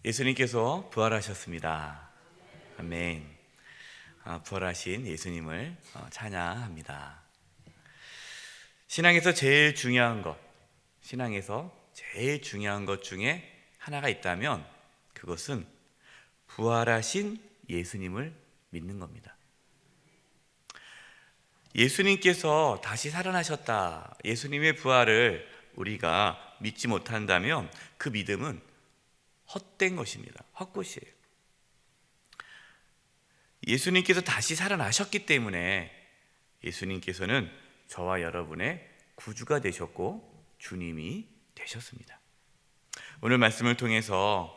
예수님께서 부활하셨습니다. 아멘. 부활하신 예수님을 찬양합니다. 신앙에서 제일 중요한 것 중에 하나가 있다면 그것은 부활하신 예수님을 믿는 겁니다. 예수님께서 다시 살아나셨다, 예수님의 부활을 우리가 믿지 못한다면 그 믿음은 헛된 것입니다. 헛것이에요. 예수님께서 다시 살아나셨기 때문에 예수님께서는 저와 여러분의 구주가 되셨고 주님이 되셨습니다. 오늘 말씀을 통해서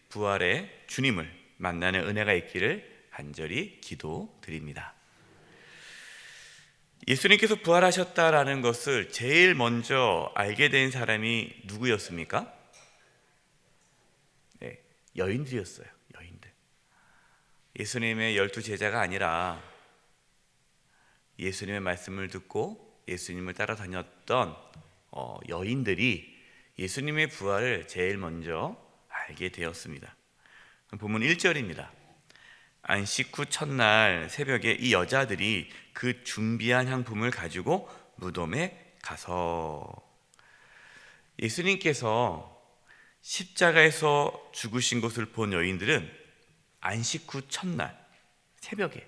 부활의 주님을 만나는 은혜가 있기를 간절히 기도드립니다. 예수님께서 부활하셨다라는 것을 제일 먼저 알게 된 사람이 누구였습니까? 여인들이었어요. 여인들. 예수님의 12 제자가 아니라 예수님의 말씀을 듣고 예수님을 따라다녔던 여인들이 예수님의 부활을 제일 먼저 알게 되었습니다. 본문 1절입니다. 안식 후 첫날 새벽에 이 여자들이 그 준비한 향품을 가지고 무덤에 가서, 예수님께서 십자가에서 죽으신 것을 본 여인들은 안식 후 첫날 새벽에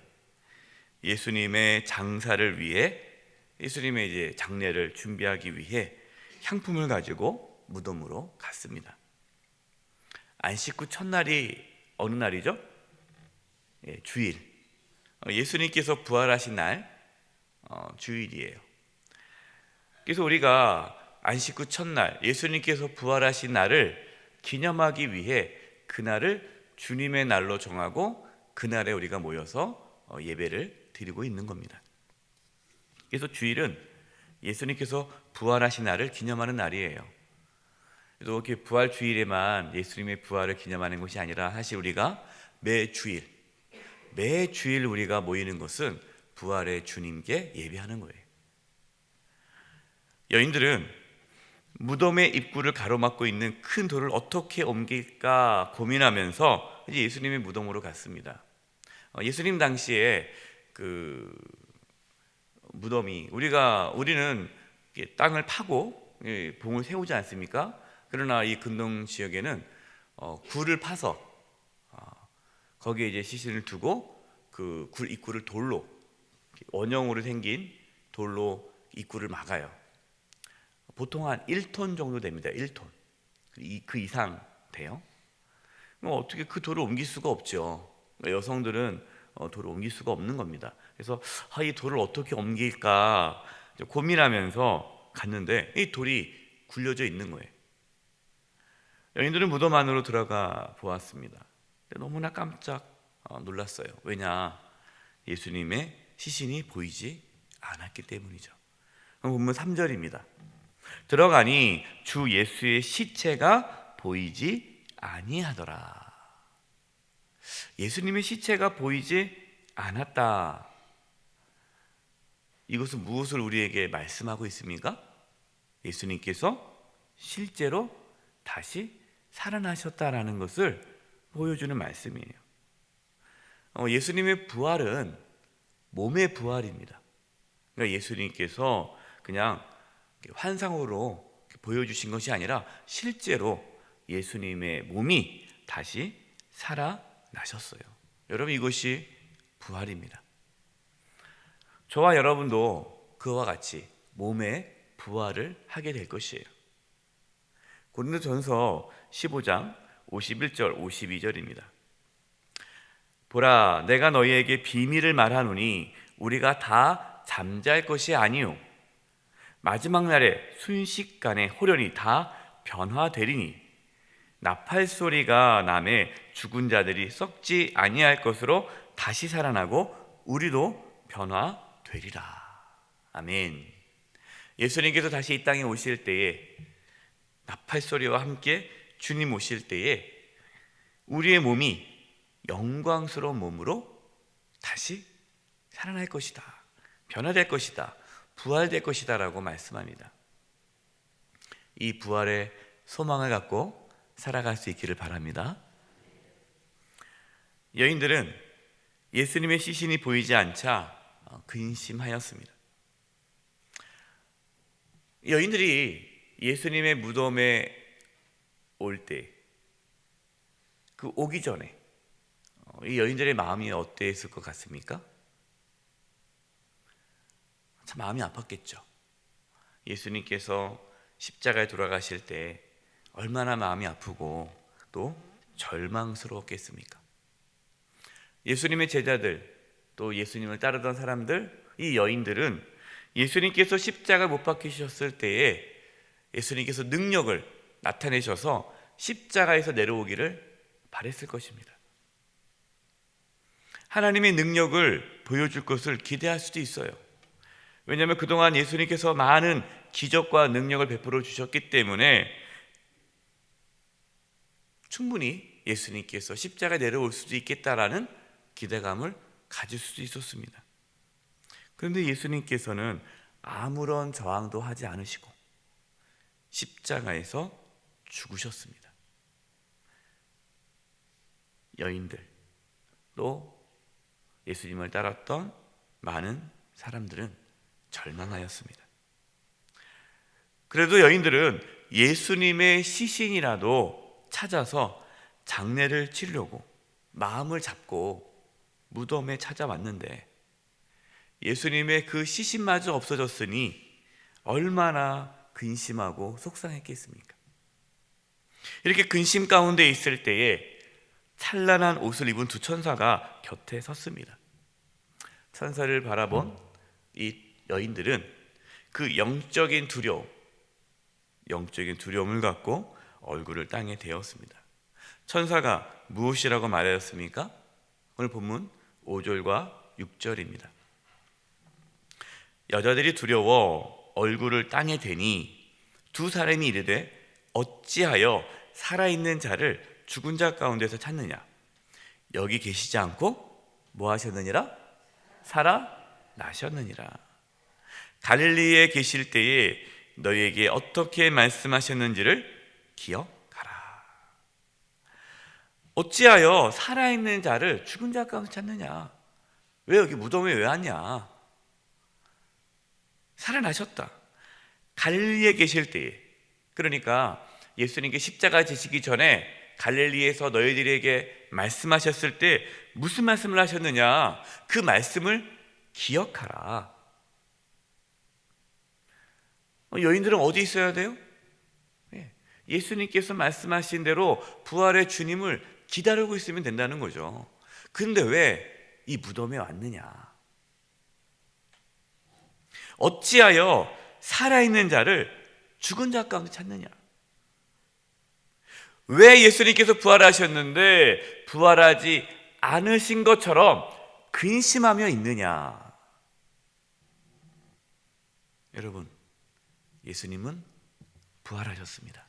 예수님의 장사를 위해, 예수님의 이제 장례를 준비하기 위해 향품을 가지고 무덤으로 갔습니다. 안식 후 첫날이 어느 날이죠? 주일. 예수님께서 부활하신 날 주일이에요. 그래서 우리가 안식 후 첫날 예수님께서 부활하신 날을 기념하기 위해 그날을 주님의 날로 정하고 그날에 우리가 모여서 예배를 드리고 있는 겁니다. 그래서 주일은 예수님께서 부활하신 날을 기념하는 날이에요. 그래서 이렇게 부활 주일에만 예수님의 부활을 기념하는 것이 아니라 사실 우리가 매주일 우리가 모이는 것은 부활의 주님께 예배하는 거예요. 여인들은 무덤의 입구를 가로막고 있는 큰 돌을 어떻게 옮길까 고민하면서 이제 예수님의 무덤으로 갔습니다. 예수님 당시에 그 무덤이, 우리는 땅을 파고 봉을 세우지 않습니까? 그러나 이 근동 지역에는 굴을 파서 거기에 이제 시신을 두고 그 굴 입구를 돌로, 원형으로 생긴 돌로 입구를 막아요. 보통 한 1톤 정도 됩니다. 1톤. 그 이상 돼요. 어떻게 그 돌을 옮길 수가 없죠. 여성들은 돌을 옮길 수가 없는 겁니다. 그래서 이 돌을 어떻게 옮길까 고민하면서 갔는데 이 돌이 굴려져 있는 거예요. 여인들은 무덤 안으로 들어가 보았습니다. 너무나 깜짝 놀랐어요. 왜냐? 예수님의 시신이 보이지 않았기 때문이죠. 본문 3절입니다. 들어가니 주 예수의 시체가 보이지 아니하더라. 예수님의 시체가 보이지 않았다. 이것은 무엇을 우리에게 말씀하고 있습니까? 예수님께서 실제로 다시 살아나셨다라는 것을 보여주는 말씀이에요. 예수님의 부활은 몸의 부활입니다. 그러니까 예수님께서 그냥 환상으로 보여주신 것이 아니라 실제로 예수님의 몸이 다시 살아나셨어요. 여러분, 이것이 부활입니다. 저와 여러분도 그와 같이 몸의 부활을 하게 될 것이에요. 고린도전서 15장 51절 52절입니다. 보라, 내가 너희에게 비밀을 말하노니 우리가 다 잠잘 것이 아니요 마지막 날에 순식간에 호련히 다 변화되리니 나팔 소리가 나매 죽은 자들이 썩지 아니할 것으로 다시 살아나고 우리도 변화되리라. 아멘. 예수님께서 다시 이 땅에 오실 때에, 나팔 소리와 함께 주님 오실 때에 우리의 몸이 영광스러운 몸으로 다시 살아날 것이다, 변화될 것이다, 부활될 것이다 라고 말씀합니다. 이 부활의 소망을 갖고 살아갈 수 있기를 바랍니다. 여인들은 예수님의 시신이 보이지 않자 근심하였습니다. 여인들이 예수님의 무덤에 올 때, 그 오기 전에 이 여인들의 마음이 어땠을 것 같습니까? 참 마음이 아팠겠죠. 예수님께서 십자가에 돌아가실 때 얼마나 마음이 아프고 또 절망스러웠겠습니까? 예수님의 제자들, 또 예수님을 따르던 사람들, 이 여인들은 예수님께서 십자가 못 박히셨을 때에 예수님께서 능력을 나타내셔서 십자가에서 내려오기를 바랬을 것입니다. 하나님의 능력을 보여줄 것을 기대할 수도 있어요. 왜냐하면 그동안 예수님께서 많은 기적과 능력을 베풀어 주셨기 때문에 충분히 예수님께서 십자가에 내려올 수도 있겠다라는 기대감을 가질 수도 있었습니다. 그런데 예수님께서는 아무런 저항도 하지 않으시고 십자가에서 죽으셨습니다. 여인들, 또 예수님을 따랐던 많은 사람들은 절망하였습니다. 그래도 여인들은 예수님의 시신이라도 찾아서 장례를 치르려고 마음을 잡고 무덤에 찾아왔는데 예수님의 그 시신마저 없어졌으니 얼마나 근심하고 속상했겠습니까? 이렇게 근심 가운데 있을 때에 찬란한 옷을 입은 두 천사가 곁에 섰습니다. 천사를 바라본 이 여인들은 그 영적인 두려움을 갖고 얼굴을 땅에 대었습니다. 천사가 무엇이라고 말하였습니까? 오늘 본문 5절과 6절입니다. 여자들이 두려워 얼굴을 땅에 대니 두 사람이 이르되 어찌하여 살아있는 자를 죽은 자 가운데서 찾느냐? 여기 계시지 않고 뭐 하셨느니라? 살아나셨느니라. 갈릴리에 계실 때에 너희에게 어떻게 말씀하셨는지를 기억하라. 어찌하여 살아있는 자를 죽은 자 가운데 찾느냐? 왜 여기 무덤에 왜 왔냐? 살아나셨다. 갈릴리에 계실 때에, 그러니까 예수님께 십자가 지시기 전에 갈릴리에서 너희들에게 말씀하셨을 때 무슨 말씀을 하셨느냐? 그 말씀을 기억하라. 여인들은 어디 있어야 돼요? 예수님께서 말씀하신 대로 부활의 주님을 기다리고 있으면 된다는 거죠. 그런데 왜 이 무덤에 왔느냐? 어찌하여 살아있는 자를 죽은 자 가운데 찾느냐? 왜 예수님께서 부활하셨는데 부활하지 않으신 것처럼 근심하며 있느냐? 여러분, 예수님은 부활하셨습니다.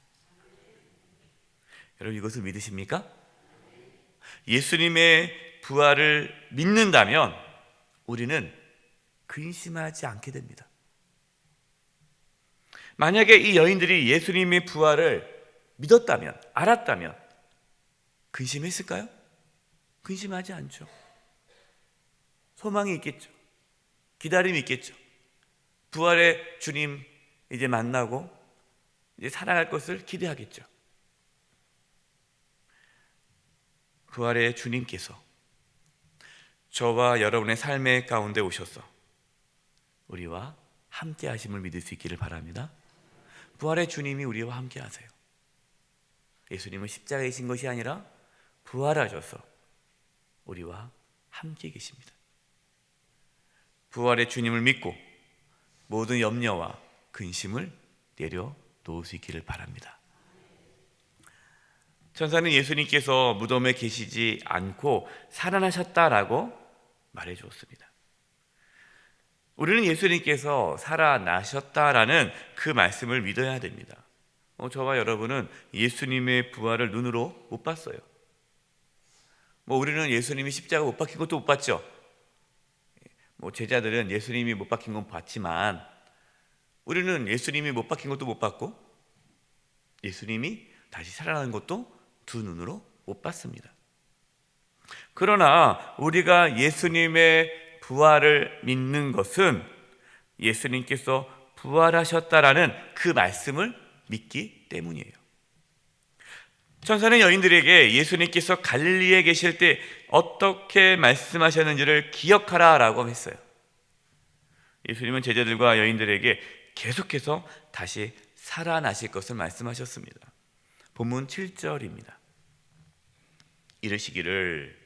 여러분, 이것을 믿으십니까? 예수님의 부활을 믿는다면 우리는 근심하지 않게 됩니다. 만약에 이 여인들이 예수님의 부활을 믿었다면, 알았다면 근심했을까요? 근심하지 않죠. 소망이 있겠죠. 기다림이 있겠죠. 부활의 주님 이제 만나고 이제 살아갈 것을 기대하겠죠. 부활의 주님께서 저와 여러분의 삶의 가운데 오셔서 우리와 함께 하심을 믿을 수 있기를 바랍니다. 부활의 주님이 우리와 함께 하세요. 예수님은 십자가에 계신 것이 아니라 부활하셔서 우리와 함께 계십니다. 부활의 주님을 믿고 모든 염려와 근심을 내려놓을 수 있기를 바랍니다. 천사는 예수님께서 무덤에 계시지 않고 살아나셨다라고 말해 주었습니다. 우리는 예수님께서 살아나셨다라는 그 말씀을 믿어야 됩니다. 저와 여러분은 예수님의 부활을 눈으로 못 봤어요. 우리는 예수님이 십자가 못 박힌 것도 못 봤죠. 제자들은 예수님이 못 박힌 건 봤지만 우리는 예수님이 못 박힌 것도 못 봤고 예수님이 다시 살아나는 것도 두 눈으로 못 봤습니다. 그러나 우리가 예수님의 부활을 믿는 것은 예수님께서 부활하셨다라는 그 말씀을 믿기 때문이에요. 천사는 여인들에게 예수님께서 갈릴리에 계실 때 어떻게 말씀하셨는지를 기억하라라고 했어요. 예수님은 제자들과 여인들에게 계속해서 다시 살아나실 것을 말씀하셨습니다. 본문 7절입니다. 이르시기를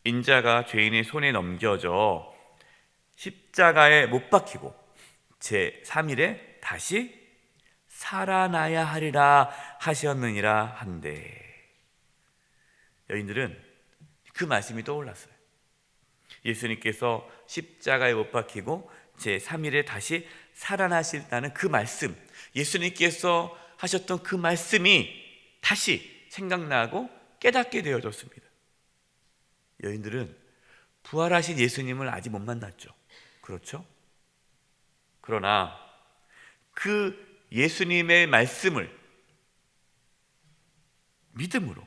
인자가 죄인의 손에 넘겨져 십자가에 못 박히고 제3일에 다시 살아나야 하리라 하셨느니라 한데, 여인들은 그 말씀이 떠올랐어요. 예수님께서 십자가에 못 박히고 제3일에 다시 살아나신다는 그 말씀, 예수님께서 하셨던 그 말씀이 다시 생각나고 깨닫게 되어졌습니다. 여인들은 부활하신 예수님을 아직 못 만났죠. 그렇죠? 그러나 그 예수님의 말씀을 믿음으로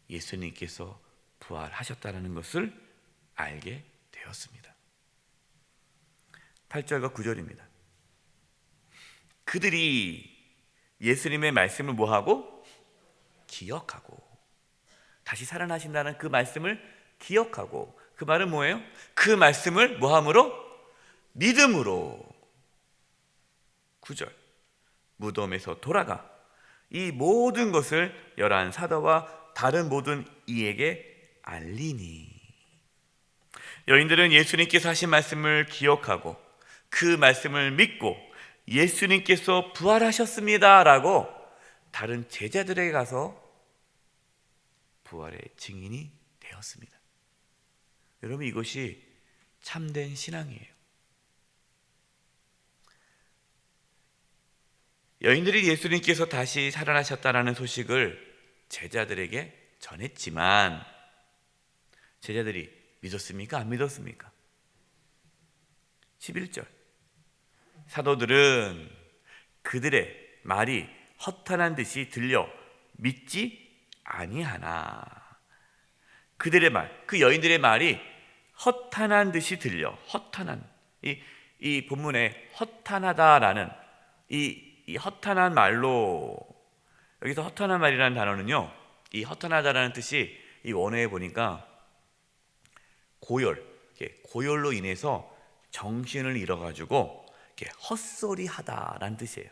예수님께서 부활하셨다는 것을 알게 되었습니다. 8절과 9절입니다. 그들이 예수님의 말씀을 뭐하고? 기억하고, 다시 살아나신다는 그 말씀을 기억하고, 그 말은 뭐예요? 그 말씀을 뭐함으로? 믿음으로. 9절, 무덤에서 돌아가 이 모든 것을 11 사도와 다른 모든 이에게 알리니. 여인들은 예수님께서 하신 말씀을 기억하고 그 말씀을 믿고 예수님께서 부활하셨습니다 라고 다른 제자들에게 가서 부활의 증인이 되었습니다. 여러분, 이것이 참된 신앙이에요. 여인들이 예수님께서 다시 살아나셨다는 소식을 제자들에게 전했지만 제자들이 믿었습니까? 안 믿었습니까? 11절, 사도들은 그들의 말이 허탄한 듯이 들려 믿지 아니하나. 그들의 말, 그 여인들의 말이 허탄한 듯이 들려. 허탄한, 이 본문에 허탄하다라는 이 허탄한 말로, 여기서 허탄한 말이라는 단어는요, 이 허탄하다라는 뜻이 이 원어에 보니까 고열로 인해서 정신을 잃어가지고 이렇게 헛소리하다라는 뜻이에요.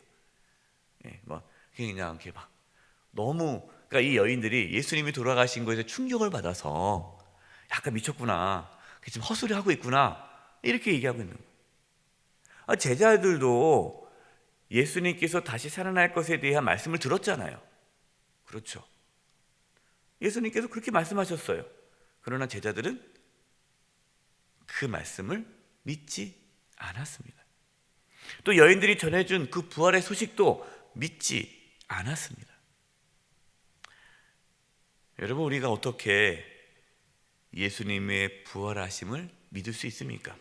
그냥 이렇게 막 너무, 그러니까 이 여인들이 예수님이 돌아가신 것에 충격을 받아서 약간 미쳤구나, 지금 헛소리하고 있구나, 이렇게 얘기하고 있는 거예요. 제자들도 예수님께서 다시 살아날 것에 대한 말씀을 들었잖아요. 그렇죠? 예수님께서 그렇게 말씀하셨어요. 그러나 제자들은 그 말씀을 믿지 않았습니다. 또 여인들이 전해준 그 부활의 소식도 믿지 않았습니다. 여러분, 우리가 어떻게 예수님의 부활하심을 믿을 수 있습니까?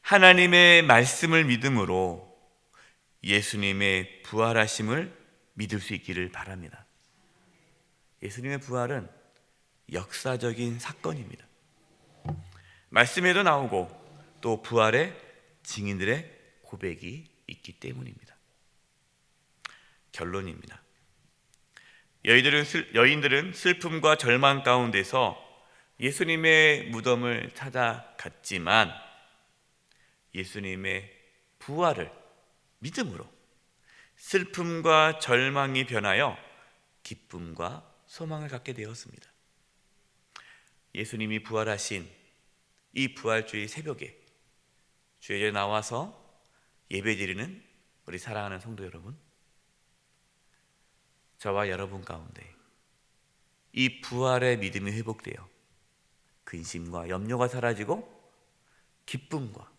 하나님의 말씀을 믿음으로 예수님의 부활하심을 믿을 수 있기를 바랍니다. 예수님의 부활은 역사적인 사건입니다. 말씀에도 나오고 또 부활의 증인들의 고백이 있기 때문입니다. 결론입니다. 여인들은 슬픔과 절망 가운데서 예수님의 무덤을 찾아갔지만 예수님의 부활을 믿음으로 슬픔과 절망이 변하여 기쁨과 소망을 갖게 되었습니다. 예수님이 부활하신 이 부활주의 새벽에 주에 나와서 예배드리는 우리 사랑하는 성도 여러분, 저와 여러분 가운데 이 부활의 믿음이 회복되어 근심과 염려가 사라지고 기쁨과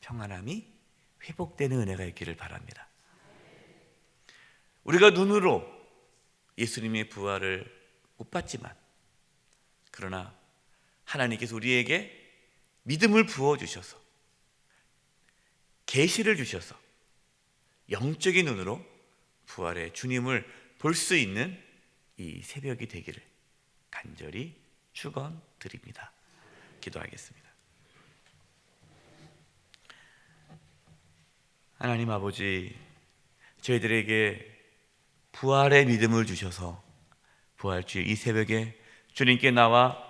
평안함이 회복되는 은혜가 있기를 바랍니다. 우리가 눈으로 예수님의 부활을 못 봤지만 그러나 하나님께서 우리에게 믿음을 부어주셔서 계시를 주셔서 영적인 눈으로 부활의 주님을 볼 수 있는 이 새벽이 되기를 간절히 축원드립니다. 기도하겠습니다. 하나님 아버지, 저희들에게 부활의 믿음을 주셔서 부활주의 이 새벽에 주님께 나와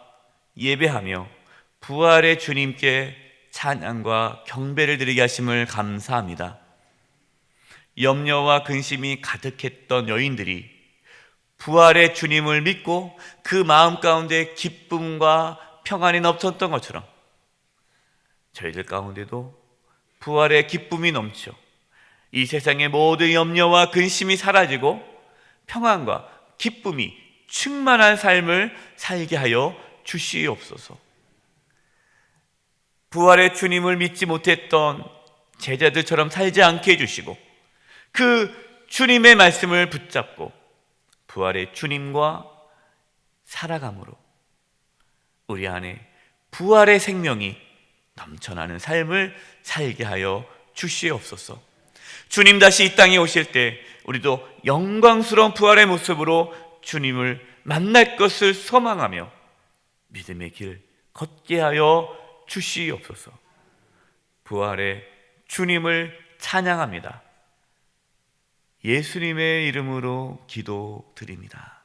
예배하며 부활의 주님께 찬양과 경배를 드리게 하심을 감사합니다. 염려와 근심이 가득했던 여인들이 부활의 주님을 믿고 그 마음 가운데 기쁨과 평안이 넘쳤던 것처럼 저희들 가운데도 부활의 기쁨이 넘쳐 이 세상의 모든 염려와 근심이 사라지고 평안과 기쁨이 충만한 삶을 살게 하여 주시옵소서. 부활의 주님을 믿지 못했던 제자들처럼 살지 않게 해주시고 그 주님의 말씀을 붙잡고 부활의 주님과 살아감으로 우리 안에 부활의 생명이 넘쳐나는 삶을 살게 하여 주시옵소서. 주님 다시 이 땅에 오실 때 우리도 영광스러운 부활의 모습으로 주님을 만날 것을 소망하며 믿음의 길 걷게 하여 주시옵소서. 부활의 주님을 찬양합니다. 예수님의 이름으로 기도드립니다.